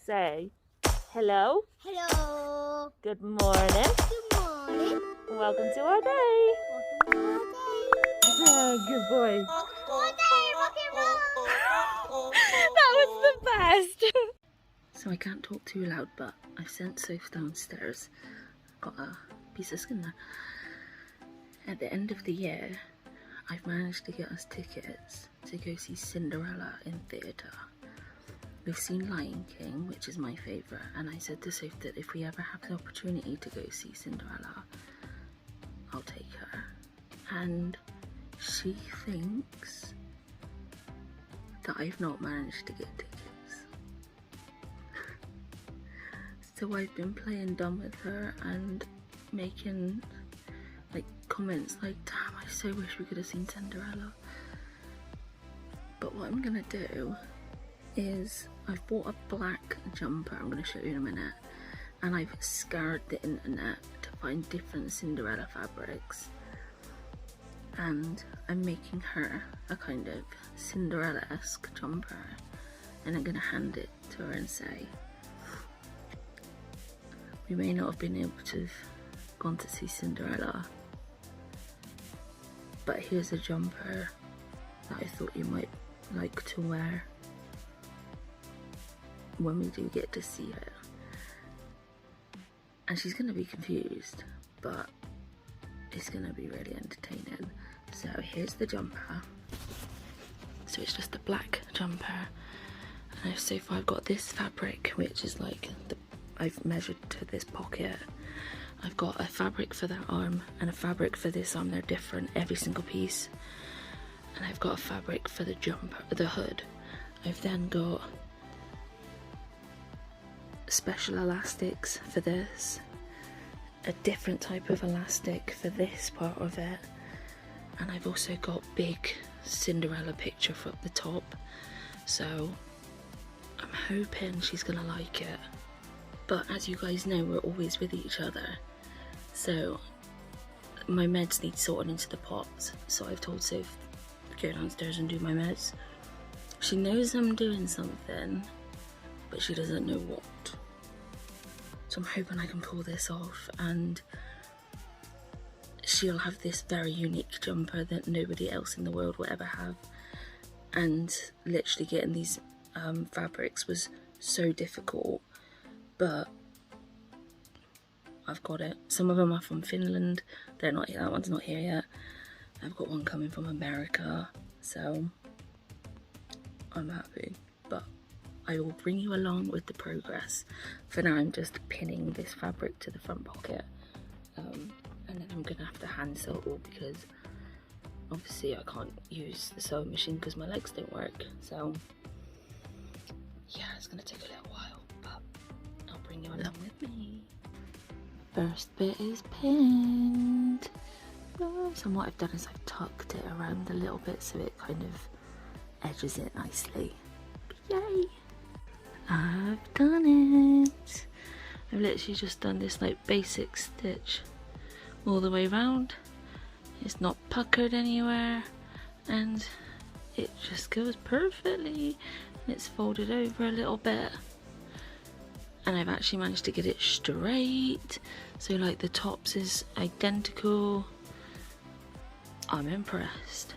Say hello. Hello. Good morning. Good morning. Welcome to our day. Welcome to our day. Oh, good boy. Welcome to our day, rock and roll. That was the best. So I can't talk too loud, but I've sent Soph downstairs. Got a piece of skin there. At the end of the year, I've managed to get us tickets to go see Cinderella in theatre. We've seen Lion King, which is my favourite, and I said to Soph that if we ever have the opportunity to go see Cinderella, I'll take her. And she thinks that I've not managed to get tickets. So I've been playing dumb with her and making like comments like, damn, I so wish we could have seen Cinderella. But what I'm gonna do is I've bought a black jumper, I'm going to show you in a minute, and I've scoured the internet to find different Cinderella fabrics, and I'm making her a kind of Cinderella-esque jumper, and I'm going to hand it to her and say, we may not have been able to have gone to see Cinderella, but here's a jumper that I thought you might like to wear when we do get to see her. And she's gonna be confused, but it's gonna be really entertaining. So here's the jumper. So it's just a black jumper, and so far I've got this fabric, which is like I've measured to this pocket. I've got a fabric for that arm and a fabric for this arm. They're different, every single piece. And I've got a fabric for the jumper, the hood. I've then got special elastics for this, a different type of elastic for this part of it, and I've also got big Cinderella picture for up the top, so I'm hoping she's gonna like it. But as you guys know, we're always with each other, so my meds need sorting into the pots, so I've told Soph to go downstairs and do my meds. She knows I'm doing something, but she doesn't know what. So I'm hoping I can pull this off, and she'll have this very unique jumper that nobody else in the world will ever have. And literally getting these fabrics was so difficult, but I've got it. Some of them are from Finland. They're not here. That one's not here yet. I've got one coming from America, so I'm happy. But I will bring you along with the progress. For now, I'm just pinning this fabric to the front pocket, and then I'm gonna have to hand sew it all because obviously I can't use the sewing machine because my legs don't work. So yeah, it's gonna take a little while, but I'll bring you along with me. First bit is pinned. So what I've done is I've tucked it around a little bit so it kind of edges it nicely. Yay! I've done it. I've literally just done this like basic stitch all the way around. It's not puckered anywhere, and it just goes perfectly. It's folded over a little bit, and I've actually managed to get it straight, so like the tops is identical. I'm impressed.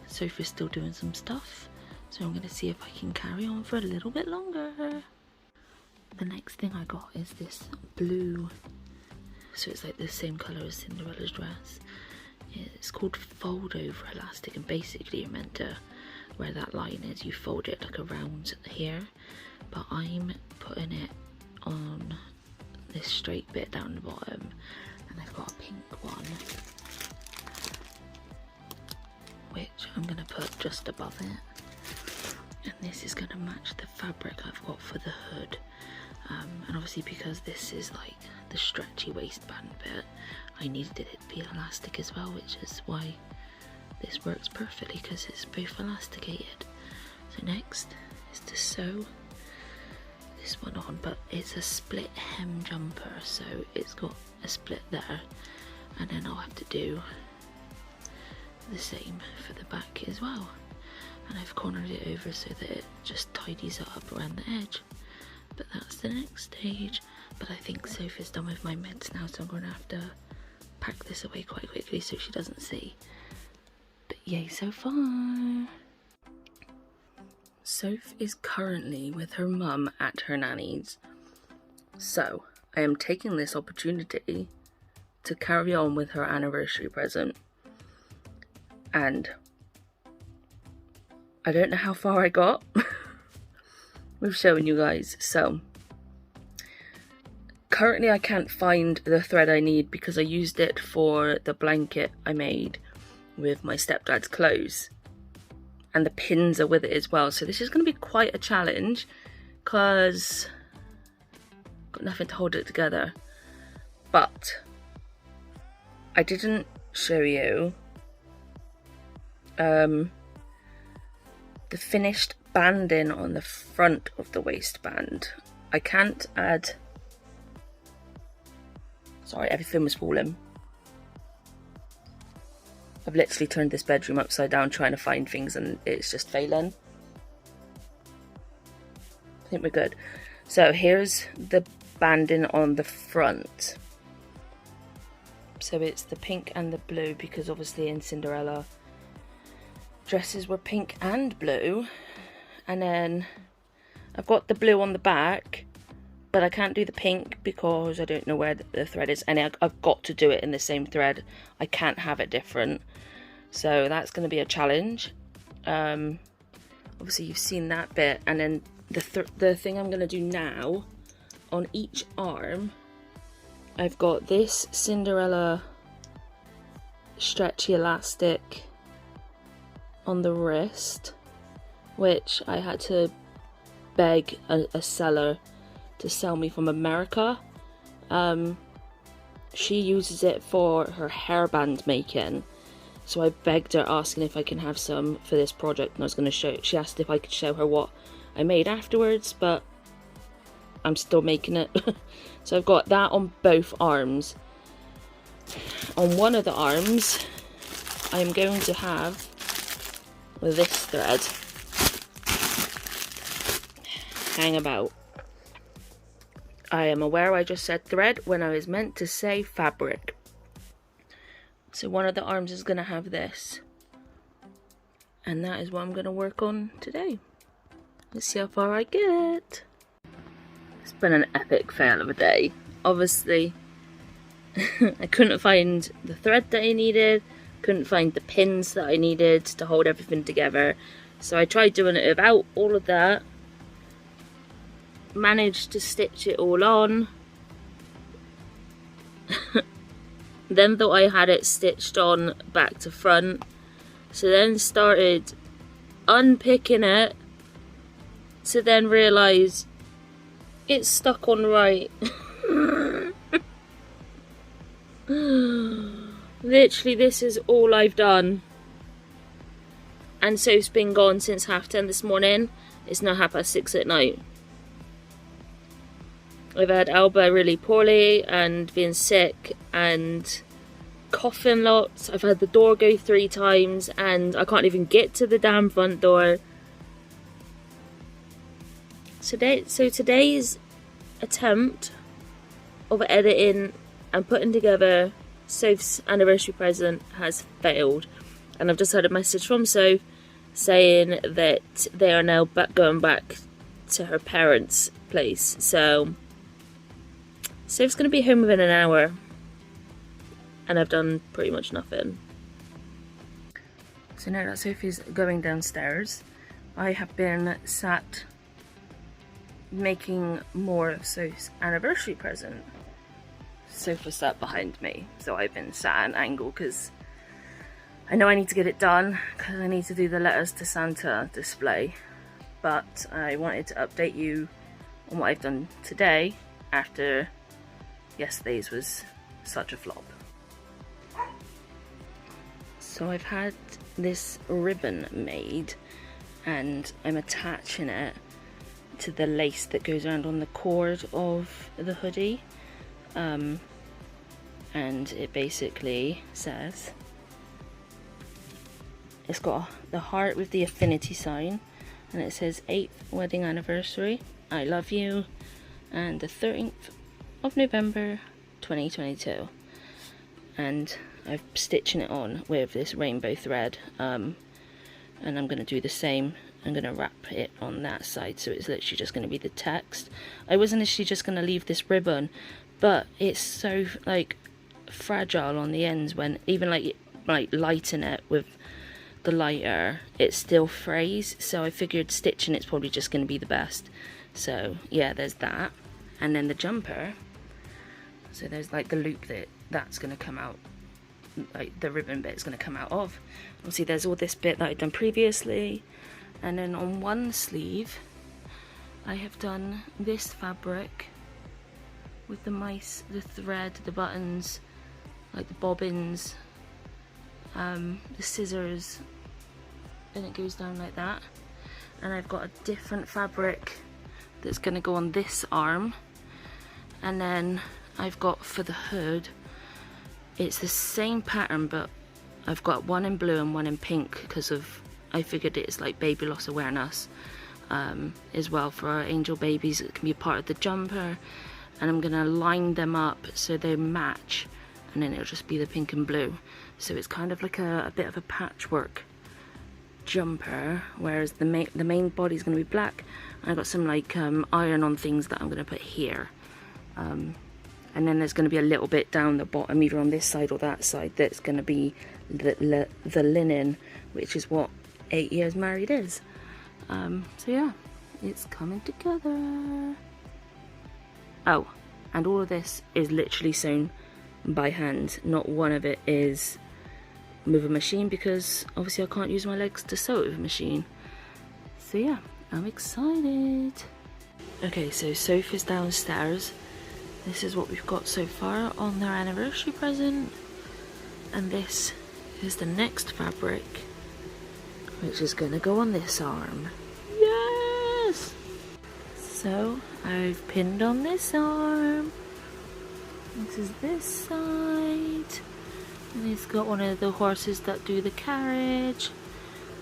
Sophie's still doing some stuff, so I'm going to see if I can carry on for a little bit longer. The next thing I got is this blue, so it's like the same colour as Cinderella's dress. It's called fold over elastic, and basically you're meant to, where that line is, you fold it like around here, but I'm putting it on this straight bit down the bottom, and I've got a pink one which I'm going to put just above it, and this is going to match the fabric I've got for the hood. And obviously because this is like the stretchy waistband bit, I needed it to be elastic as well, which is why this works perfectly, because it's both elasticated. So next is to sew this one on, but it's a split hem jumper, so it's got a split there, and then I'll have to do the same for the back as well. And I've cornered it over so that it just tidies it up around the edge. but that's the next stage. But I think Sophie's done with my meds now, so I'm going to have to pack this away quite quickly so she doesn't see. But yay so far. Soph is currently with her mum at her nanny's, so I am taking this opportunity to carry on with her anniversary present. And I don't know how far I got with showing you guys. So currently I can't find the thread I need because I used it for the blanket I made with my stepdad's clothes, and the pins are with it as well. So this is going to be quite a challenge because I've got nothing to hold it together. But I didn't show you the finished banding on the front of the waistband. I can't add... Sorry, everything was falling. I've literally turned this bedroom upside down trying to find things and it's just failing. I think we're good. So here's the banding on the front. So it's the pink and the blue because obviously in Cinderella dresses were pink and blue. And then I've got the blue on the back, but I can't do the pink because I don't know where the thread is. And I've got to do it in the same thread. I can't have it different. So that's going to be a challenge. Obviously you've seen that bit. And then the thing I'm going to do now, on each arm, I've got this Cinderella stretchy elastic on the wrist, which I had to beg a seller to sell me from America. She uses it for her hairband making, so I begged her asking if I can have some for this project, and I was going to show. She asked if I could show her what I made afterwards, but I'm still making it. So I've got that on both arms. On one of the arms I'm going to have this thread hang about. I am aware I just said thread when I was meant to say fabric. So one of the arms is going to have this, and that is what I'm going to work on today. Let's see how far I get. It's been an epic fail of a day. Obviously I couldn't find the thread that I needed, couldn't find the pins that I needed to hold everything together, so I tried doing it without all of that. Managed to stitch it all on. Then thought I had it stitched on back to front, so then started unpicking it to then realise it's stuck on right. Literally this is all I've done, and Soph's been gone since 10:30 this morning. It's now 6:30 at night. I've had Alba really poorly and being sick and coughing lots. I've had the door go 3 times and I can't even get to the damn front door. So today's attempt of editing and putting together Soph's anniversary present has failed. And I've just had a message from Soph saying that they are now going back to her parents' place. So Soph's going to be home within an hour, and I've done pretty much nothing. So now that Sophie's going downstairs, I have been sat making more of Soph's anniversary present. Sophie sat behind me, so I've been sat at an angle because I know I need to get it done because I need to do the letters to Santa display. But I wanted to update you on what I've done today after yesterday's was such a flop. So I've had this ribbon made and I'm attaching it to the lace that goes around on the cord of the hoodie, and it basically says, it's got the heart with the affinity sign, and it says 8th wedding anniversary, I love you, and the 13th of November 2022. And I'm stitching it on with this rainbow thread, and I'm going to do the same. I'm going to wrap it on that side, so it's literally just going to be the text. I was initially just going to leave this ribbon, but it's so like fragile on the ends, when even like lighten it with the lighter, it still frays, so I figured stitching it's probably just going to be the best. So yeah, there's that. And then the jumper, so there's like the loop that's going to come out, like the ribbon bit is going to come out of. Obviously there's all this bit that I've done previously, and then on one sleeve I have done this fabric with the mice, the thread, the buttons, like the bobbins, the scissors, and it goes down like that. And I've got a different fabric that's going to go on this arm, and then I've got for the hood, it's the same pattern, but I've got one in blue and one in pink, because of, I figured it's like baby loss awareness as well for our angel babies. It can be a part of the jumper, and I'm going to line them up so they match, and then it'll just be the pink and blue. So it's kind of like a bit of a patchwork jumper, whereas the main body is going to be black. And I've got some like iron-on things that I'm going to put here, and then there's going to be a little bit down the bottom, either on this side or that side, that's going to be the linen, which is what 8 years married is. So yeah, it's coming together. Oh, and all of this is literally sewn by hand. Not one of it is with a machine, because obviously I can't use my legs to sew it with a machine. So yeah, I'm excited. Okay, so Sophie's downstairs. This is what we've got so far on their anniversary present, and this is the next fabric, which is going to go on this arm. Yes! So I've pinned on this arm. This is this side, and it's got one of the horses that do the carriage.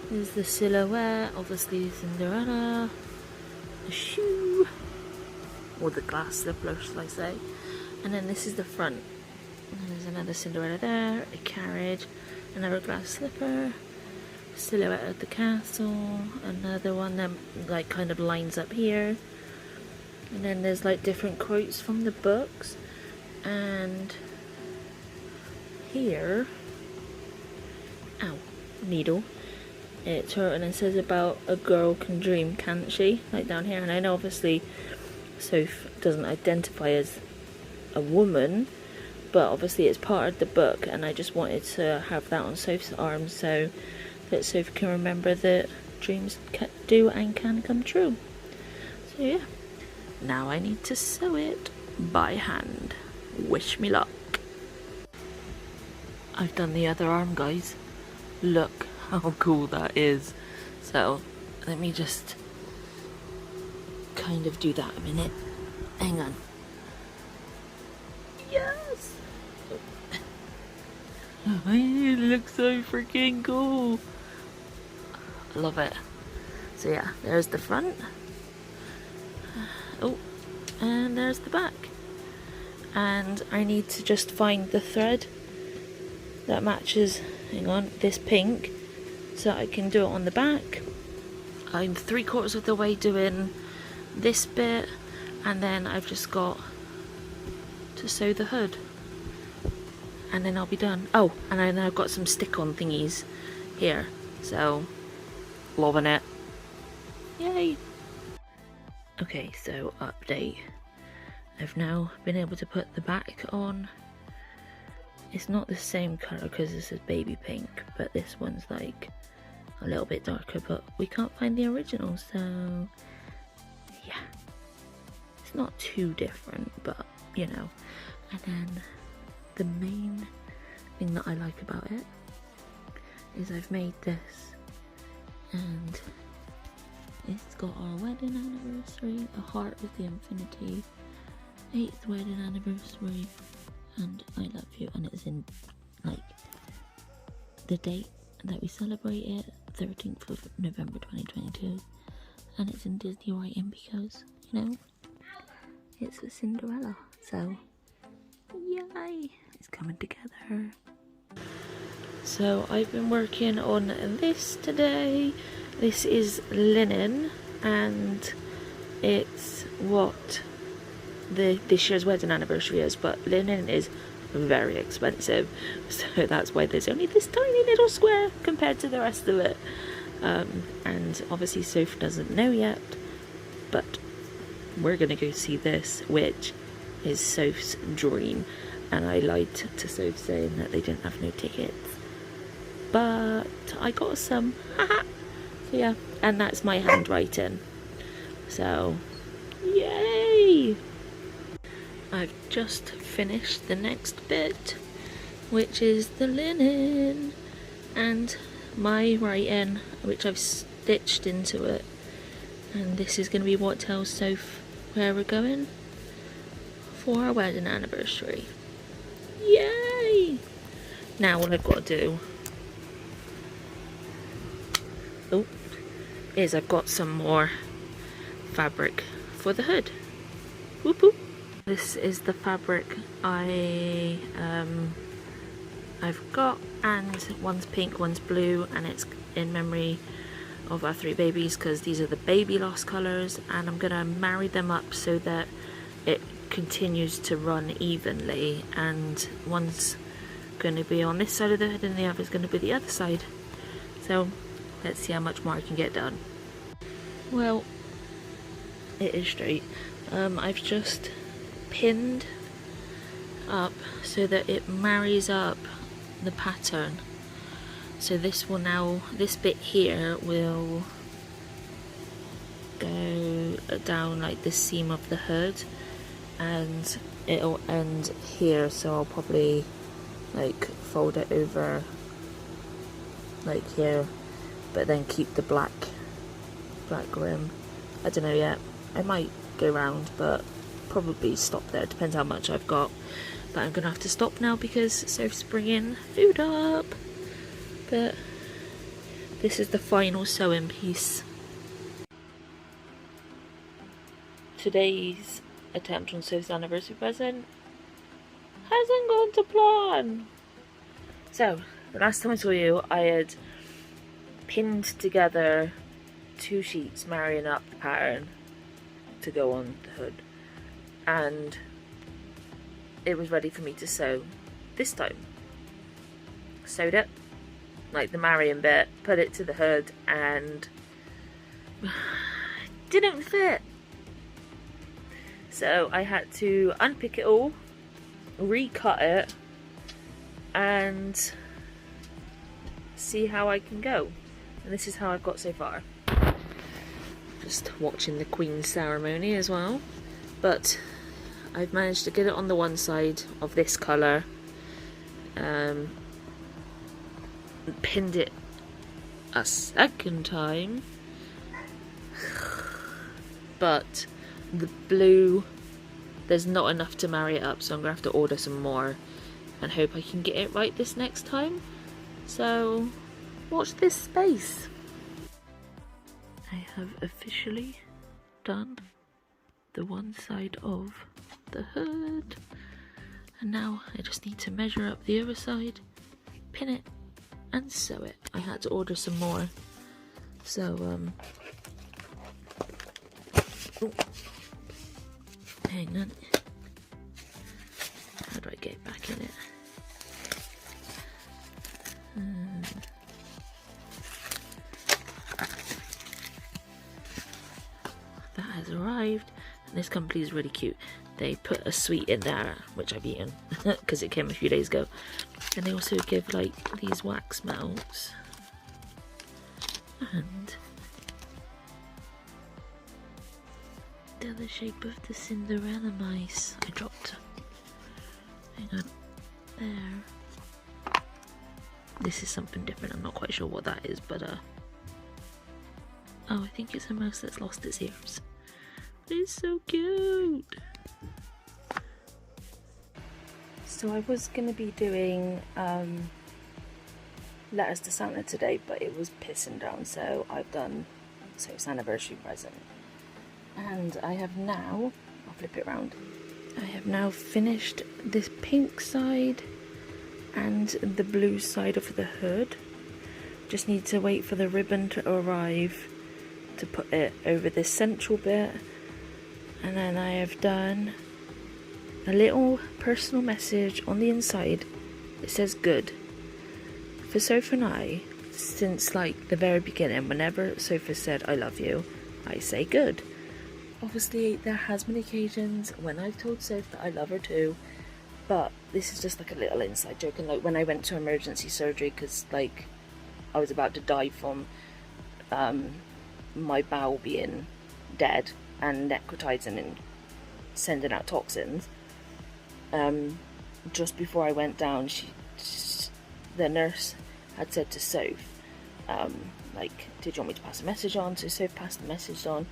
There's the silhouette, obviously Cinderella, the shoe, or the glass slipper shall I say, and then this is the front, and then there's another Cinderella there, a carriage, another glass slipper, silhouette of the castle, another one that like kind of lines up here, and then there's like different quotes from the books. And here, ow, needle, it's her, and it says about a girl can dream, can't she? Like down here. And I know obviously Soph doesn't identify as a woman, but obviously it's part of the book, and I just wanted to have that on Soph's arm so that Soph can remember that dreams do and can come true. So yeah, now I need to sew it by hand. Wish me luck. I've done the other arm, guys. Look how cool that is. So let me just kind of do that a minute. Hang on. Yes! It looks so freaking cool. I love it. So yeah, there's the front. Oh, and there's the back. And I need to just find the thread that matches, hang on, this pink, so I can do it on the back. I'm 3/4 of the way doing this bit, and then I've just got to sew the hood, and then I'll be done. Oh, and then I've got some stick-on thingies here, so loving it. Yay! Okay, so update. I've now been able to put the back on. It's not the same colour because this is baby pink, but this one's like a little bit darker, but we can't find the original, so yeah. It's not too different, but you know. And then the main thing that I like about it is I've made this, and it's got our wedding anniversary, a heart with the infinity, 8th wedding anniversary, and I love you, and it's in like the date that we celebrate it, 13th of November 2022, and it's in Disney writing because you know, it's for Cinderella. So, yay! It's coming together. So I've been working on this today. This is linen, and it's what this year's wedding anniversary is, but linen is very expensive, so that's why there's only this tiny little square compared to the rest of it. And obviously Soph doesn't know yet, but we're gonna go see this, which is Soph's dream. And I lied to Soph saying that they didn't have no tickets, but I got some. Haha. So yeah, and that's my handwriting. So yay! I've just finished the next bit, which is the linen and my writing, which I've stitched into it. And this is going to be what tells Soph where we're going for our wedding anniversary. Yay! Now what I've got to do is I've got some more fabric for the hood. Whoop whoop. This is the fabric I've got, and one's pink, one's blue, and it's in memory of our 3 babies because these are the baby loss colours, and I'm gonna marry them up so that it continues to run evenly, and one's going to be on this side of the hood and the other's going to be the other side. So let's see how much more I can get done. Well, it is straight. I've just pinned up so that it marries up the pattern. So this will now, this bit here will go down like the seam of the hood, and it'll end here, so I'll probably like fold it over like here, but then keep the black rim. I don't know yet, I might go round, but probably stop there, depends how much I've got. But I'm gonna have to stop now because Soph's bringing food up. But this is the final sewing piece. Today's attempt on Soph's anniversary present hasn't gone to plan. So, the last time I saw you, I had pinned together 2 sheets marrying up the pattern to go on the hood, and it was ready for me to sew this time. Sewed it, like the marrying bit, put it to the hood, and didn't fit. So I had to unpick it all, recut it, and see how I can go. And this is how I've got so far. Just watching the Queen's ceremony as well. But I've managed to get it on the one side of this colour. Pinned it a second time. But the blue, there's not enough to marry it up, so I'm going to have to order some more and hope I can get it right this next time. So watch this space. I have officially done the one side of the hood, and now I just need to measure up the other side, pin it and sew it. I had to order some more, so hang on, how do I get back in it? That has arrived, and this company is really cute. They put a sweet in there, which I've eaten because it came a few days ago, and they also give like these wax melts, and they're the shape of the Cinderella mice. I dropped, hang on, there. This is something different, I'm not quite sure what that is, but oh, I think it's a mouse that's lost its ears. It's so cute. So I was going to be doing letters to Santa today, but it was pissing down, so I've done Soph's anniversary present. And I have now, I'll flip it around, I have now finished this pink side and the blue side of the hood. Just need to wait for the ribbon to arrive to put it over this central bit. And then I have done a little personal message on the inside. It says good. For Sophie and I, since like the very beginning, whenever Sophie said I love you, I say good. Obviously there has been occasions when I've told Sophie that I love her too, but this is just like a little inside joke. And like when I went to emergency surgery because like I was about to die from my bowel being dead and necrotizing and sending out toxins, just before I went down, the nurse had said to Sophie, like, did you want me to pass a message on? So Sophie passed the message on,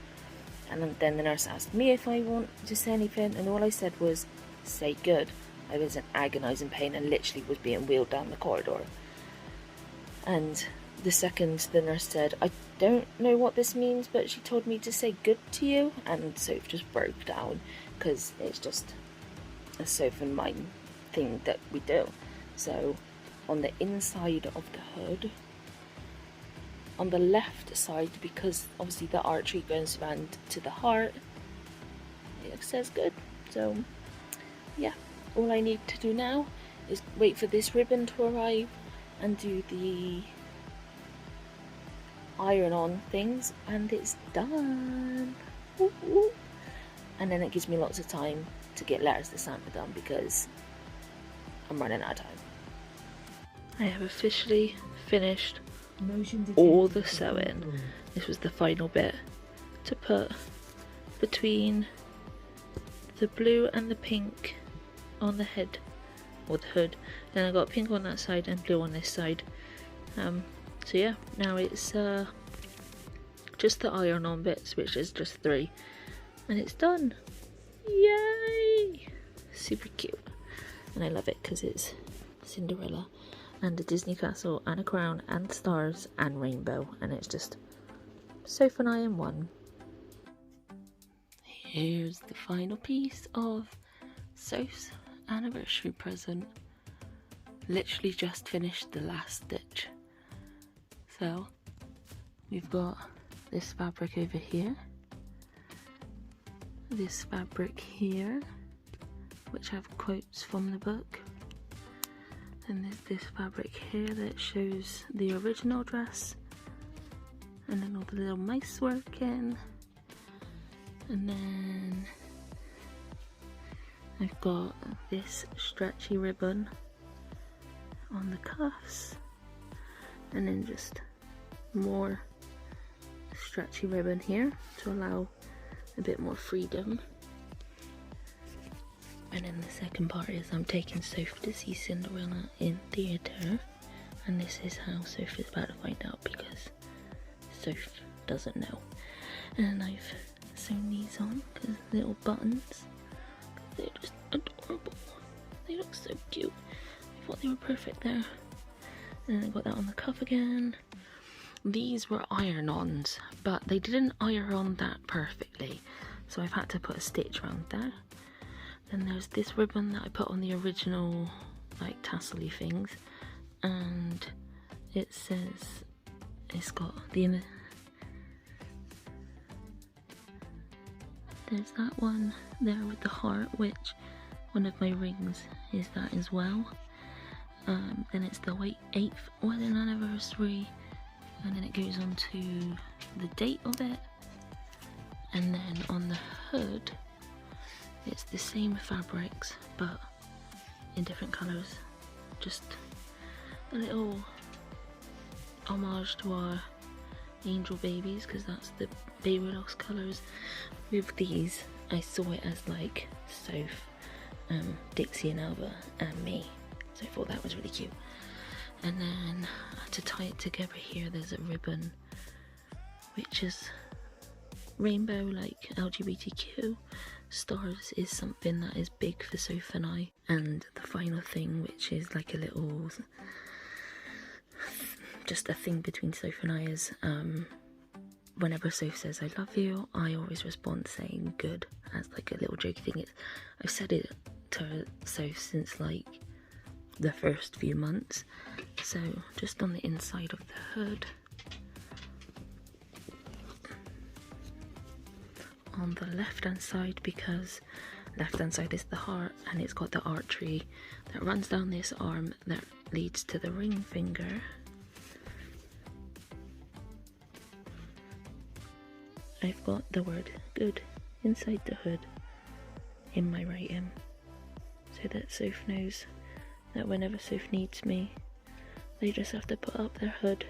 and then the nurse asked me if I want to say anything, and all I said was, say good. I was in agonising pain and literally was being wheeled down the corridor. And the second the nurse said, I don't know what this means, but she told me to say good to you, and Sophie just broke down, because it's just a Sophie and mine thing that we do. So on the inside of the hood, on the left side, because obviously the artery goes round to the heart, it says good. So yeah, all I need to do now is wait for this ribbon to arrive and do the iron on things, and it's done. Ooh, ooh. And then it gives me lots of time to get letters to Santa done because I'm running out of time. I have officially finished all the sewing. This was the final bit to put between the blue and the pink on the head or the hood. Then I got pink on that side and blue on this side. So yeah, now it's just the iron on bits, which is just 3, and it's done. Yay! Super cute, and I love it because it's Cinderella and a Disney castle and a crown and stars and rainbow, and it's just Sophie and I in one. Here's the final piece of Sophie's anniversary present. Literally just finished the last stitch. So we've got this fabric over here, this fabric here, which have quotes from the book, and there's this fabric here that shows the original dress, and then all the little mice working, and then I've got this stretchy ribbon on the cuffs, and then just more stretchy ribbon here to allow a bit more freedom. And then the second part is I'm taking Sophie to see Cinderella in theatre, and this is how Sophie's about to find out because Sophie doesn't know. And I've sewn these on because little buttons, they're just adorable. They look so cute. I thought they were perfect there. And then I got that on the cuff again. These were iron-ons, but they didn't iron on that perfectly, so I've had to put a stitch around there. Then there's this ribbon that I put on the original like tassel-y things, and it says it's got the there's that one there with the heart, which one of my rings is that as well. Then it's the 8th wedding anniversary, and then it goes on to the date of it, and then on the hood it's the same fabrics but in different colours, just a little homage to our angel babies because that's the baby lost colours. With these I saw it as like Sophie, Dixie and Alba and me, so I thought that was really cute. And then to tie it together here there's a ribbon which is rainbow, like LGBTQ. Stars is something that is big for Sophie and I. And the final thing, which is like a little, just a thing between Sophie and I, is whenever Soph says I love you, I always respond saying good, as like a little jokey thing. I've said it to Soph since like the first few months. So just on the inside of the hood, on the left hand side, because left hand side is the heart and it's got the artery that runs down this arm that leads to the ring finger. I've got the word good inside the hood in my writing, so that Soph knows that whenever Soph needs me, they just have to put up their hood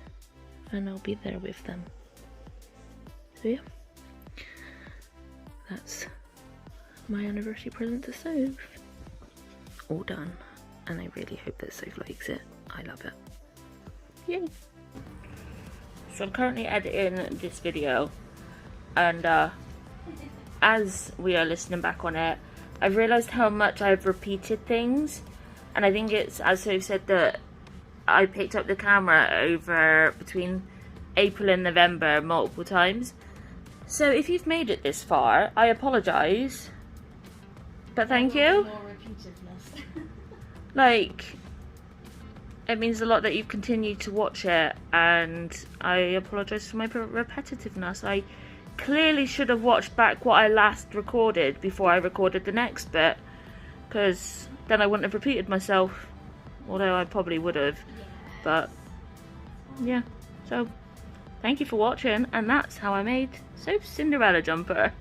and I'll be there with them. So yeah, that's my anniversary present to Soph. All done, and I really hope that Soph likes it. I love it. Yay! So I'm currently editing this video, and as we are listening back on it, I've realised how much I've repeated things, and I think it's, as Soph said, that I picked up the camera over between April and November multiple times. So if you've made it this far, I apologise, but thank you. More repetitiveness. Like, it means a lot that you've continued to watch it, and I apologise for my repetitiveness. I clearly should have watched back what I last recorded before I recorded the next bit, because then I wouldn't have repeated myself, although I probably would have. But yeah, so thank you for watching, and that's how I made Soph's Cinderella jumper.